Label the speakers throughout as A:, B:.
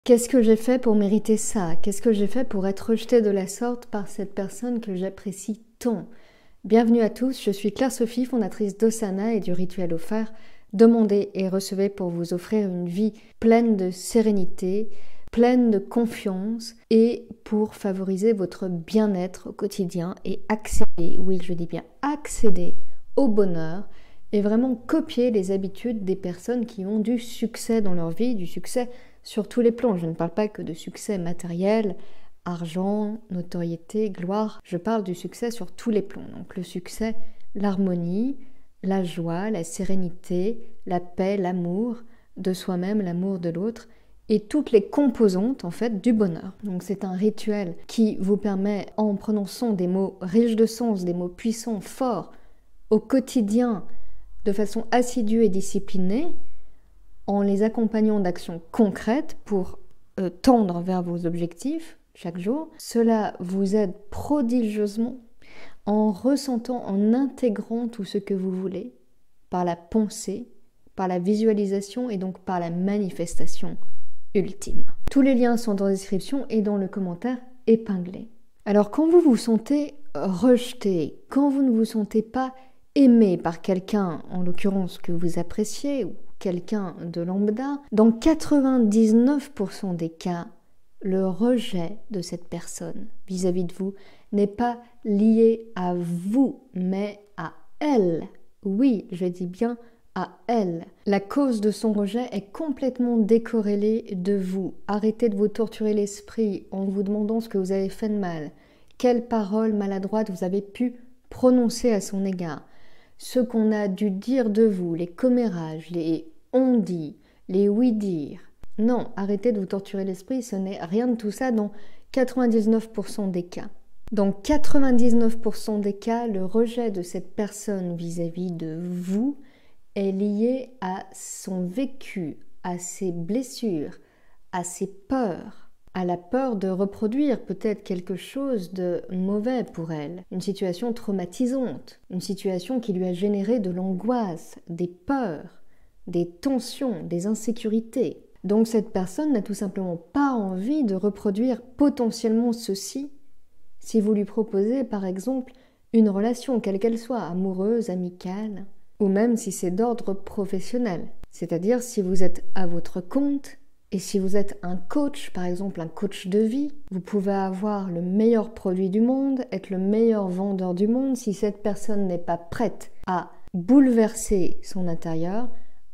A: Qu'est-ce que j'ai fait pour mériter ça? Qu'est-ce que j'ai fait pour être rejetée de la sorte par cette personne que j'apprécie tant? Bienvenue à tous, je suis Claire-Sophie, fondatrice d'Osana et du rituel offert. Demandez et recevez pour vous offrir une vie pleine de sérénité, pleine de confiance et pour favoriser votre bien-être au quotidien et accéder, oui je dis bien accéder au bonheur et vraiment copier les habitudes des personnes qui ont du succès dans leur vie, du succès sur tous les plans. Je ne parle pas que de succès matériel, argent, notoriété, gloire. Je parle du succès sur tous les plans. Donc le succès, l'harmonie, la joie, la sérénité, la paix, l'amour de soi-même, l'amour de l'autre et toutes les composantes en fait du bonheur. Donc c'est un rituel qui vous permet, en prononçant des mots riches de sens, des mots puissants, forts, au quotidien, de façon assidue et disciplinée, en les accompagnant d'actions concrètes pour tendre vers vos objectifs chaque jour. Cela vous aide prodigieusement en ressentant, en intégrant tout ce que vous voulez par la pensée, par la visualisation et donc par la manifestation ultime. Tous les liens sont dans la description et dans le commentaire épinglé. Alors quand vous vous sentez rejeté, quand vous ne vous sentez pas aimé par quelqu'un, en l'occurrence que vous appréciez, ou quelqu'un de lambda, dans 99% des cas, le rejet de cette personne vis-à-vis de vous n'est pas lié à vous, mais à elle. Oui, je dis bien à elle. La cause de son rejet est complètement décorrélée de vous. Arrêtez de vous torturer l'esprit en vous demandant ce que vous avez fait de mal. Quelles paroles maladroites vous avez pu prononcer à son égard. Ce qu'on a dû dire de vous, les commérages, les on-dit, les oui-dire. Non, arrêtez de vous torturer l'esprit, ce n'est rien de tout ça dans 99% des cas. Dans 99% des cas, le rejet de cette personne vis-à-vis de vous est lié à son vécu, à ses blessures, à ses peurs, à la peur de reproduire peut-être quelque chose de mauvais pour elle, une situation traumatisante, une situation qui lui a généré de l'angoisse, des peurs, des tensions, des insécurités. Donc cette personne n'a tout simplement pas envie de reproduire potentiellement ceci si vous lui proposez par exemple une relation, quelle qu'elle soit, amoureuse, amicale, ou même si c'est d'ordre professionnel. C'est-à-dire si vous êtes à votre compte et si vous êtes un coach, par exemple un coach de vie, vous pouvez avoir le meilleur produit du monde, être le meilleur vendeur du monde. Si cette personne n'est pas prête à bouleverser son intérieur,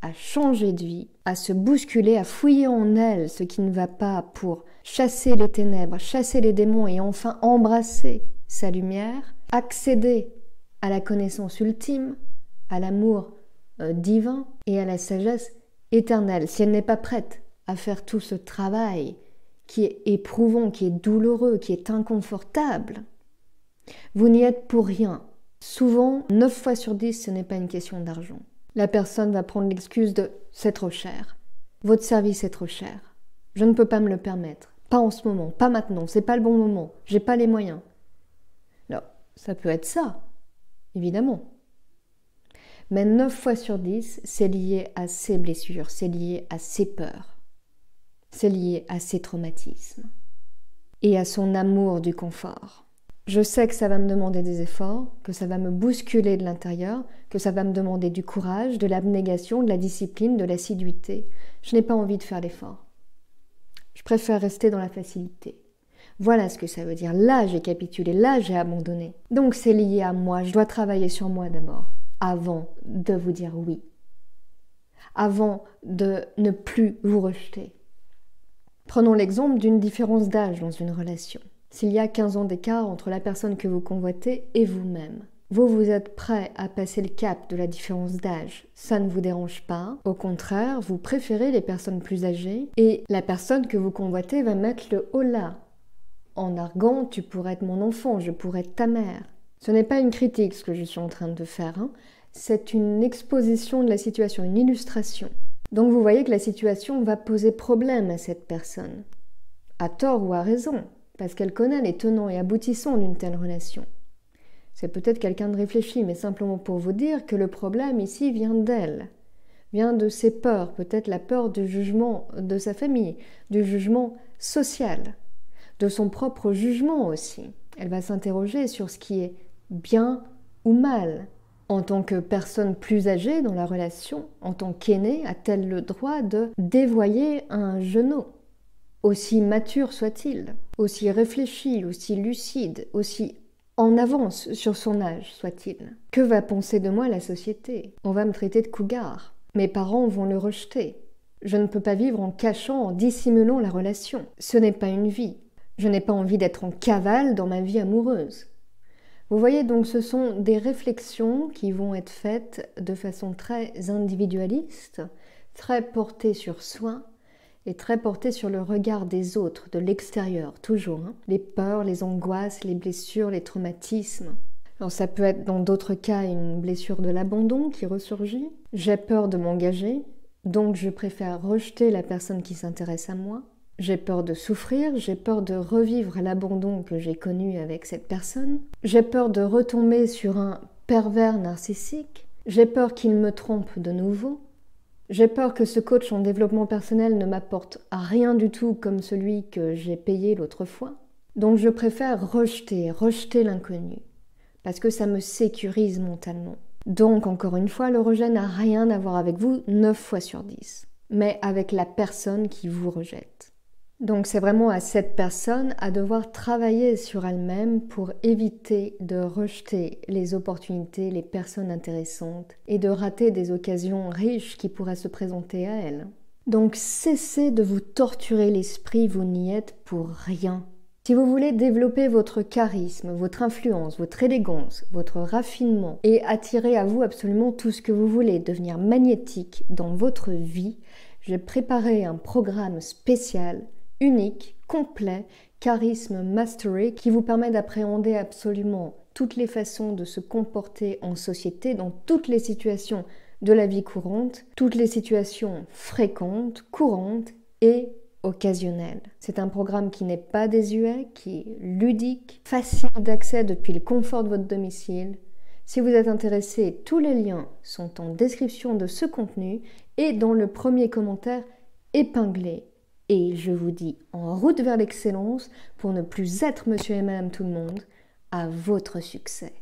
A: à changer de vie, à se bousculer, à fouiller en elle ce qui ne va pas pour chasser les ténèbres, chasser les démons et enfin embrasser sa lumière, accéder à la connaissance ultime, à l'amour divin et à la sagesse éternelle. Si elle n'est pas prête à faire tout ce travail qui est éprouvant, qui est douloureux, qui est inconfortable, vous n'y êtes pour rien. Souvent, 9 fois sur 10, ce n'est pas une question d'argent. La personne va prendre l'excuse de « c'est trop cher ». Votre service est trop cher. Je ne peux pas me le permettre. Pas en ce moment, pas maintenant, c'est pas le bon moment, j'ai pas les moyens. Alors, ça peut être ça, évidemment. Mais 9 fois sur 10, c'est lié à ses blessures, c'est lié à ses peurs. C'est lié à ses traumatismes et à son amour du confort. Je sais que ça va me demander des efforts, que ça va me bousculer de l'intérieur, que ça va me demander du courage, de l'abnégation, de la discipline, de l'assiduité. Je n'ai pas envie de faire l'effort. Je préfère rester dans la facilité. Voilà ce que ça veut dire. Là, j'ai capitulé, là, j'ai abandonné. Donc c'est lié à moi, je dois travailler sur moi d'abord, avant de vous dire oui, avant de ne plus vous rejeter. Prenons l'exemple d'une différence d'âge dans une relation. S'il y a 15 ans d'écart entre la personne que vous convoitez et vous-même, vous êtes prêt à passer le cap de la différence d'âge. Ça ne vous dérange pas. Au contraire, vous préférez les personnes plus âgées et la personne que vous convoitez va mettre le holà. En arguant, tu pourrais être mon enfant, je pourrais être ta mère. Ce n'est pas une critique ce que je suis en train de faire, hein. C'est une exposition de la situation, une illustration. Donc vous voyez que la situation va poser problème à cette personne, à tort ou à raison, parce qu'elle connaît les tenants et aboutissants d'une telle relation. C'est peut-être quelqu'un de réfléchi, mais simplement pour vous dire que le problème ici vient d'elle. vient de ses peurs, peut-être la peur du jugement de sa famille, du jugement social, de son propre jugement aussi. Elle va s'interroger sur ce qui est bien ou mal. En tant que personne plus âgée dans la relation, en tant qu'aînée, a-t-elle le droit de dévoyer un genou? Aussi mature soit-il, aussi réfléchi, aussi lucide, aussi en avance sur son âge soit-il. Que va penser de moi la société? On va me traiter de cougar. Mes parents vont le rejeter. Je ne peux pas vivre en cachant, en dissimulant la relation. Ce n'est pas une vie. Je n'ai pas envie d'être en cavale dans ma vie amoureuse. Vous voyez, donc ce sont des réflexions qui vont être faites de façon très individualiste, très portée sur soi et très portée sur le regard des autres, de l'extérieur, toujours. Les peurs, les angoisses, les blessures, les traumatismes. Alors ça peut être dans d'autres cas une blessure de l'abandon qui ressurgit. J'ai peur de m'engager, donc je préfère rejeter la personne qui s'intéresse à moi. J'ai peur de souffrir, j'ai peur de revivre l'abandon que j'ai connu avec cette personne. J'ai peur de retomber sur un pervers narcissique. J'ai peur qu'il me trompe de nouveau. J'ai peur que ce coach en développement personnel ne m'apporte rien du tout comme celui que j'ai payé l'autre fois. Donc je préfère rejeter l'inconnu, parce que ça me sécurise mentalement. Donc encore une fois, le rejet n'a rien à voir avec vous 9 fois sur 10, mais avec la personne qui vous rejette. Donc c'est vraiment à cette personne à devoir travailler sur elle-même pour éviter de rejeter les opportunités, les personnes intéressantes et de rater des occasions riches qui pourraient se présenter à elle. Donc cessez de vous torturer l'esprit, vous n'y êtes pour rien. Si vous voulez développer votre charisme, votre influence, votre élégance, votre raffinement et attirer à vous absolument tout ce que vous voulez, devenir magnétique dans votre vie, j'ai préparé un programme spécial unique, complet, Charisme Mastery, qui vous permet d'appréhender absolument toutes les façons de se comporter en société dans toutes les situations de la vie courante, toutes les situations fréquentes, courantes et occasionnelles. C'est un programme qui n'est pas désuet, qui est ludique, facile d'accès depuis le confort de votre domicile. Si vous êtes intéressé, tous les liens sont en description de ce contenu et dans le premier commentaire épinglé. Et je vous dis en route vers l'excellence pour ne plus être monsieur et madame tout le monde, à votre succès.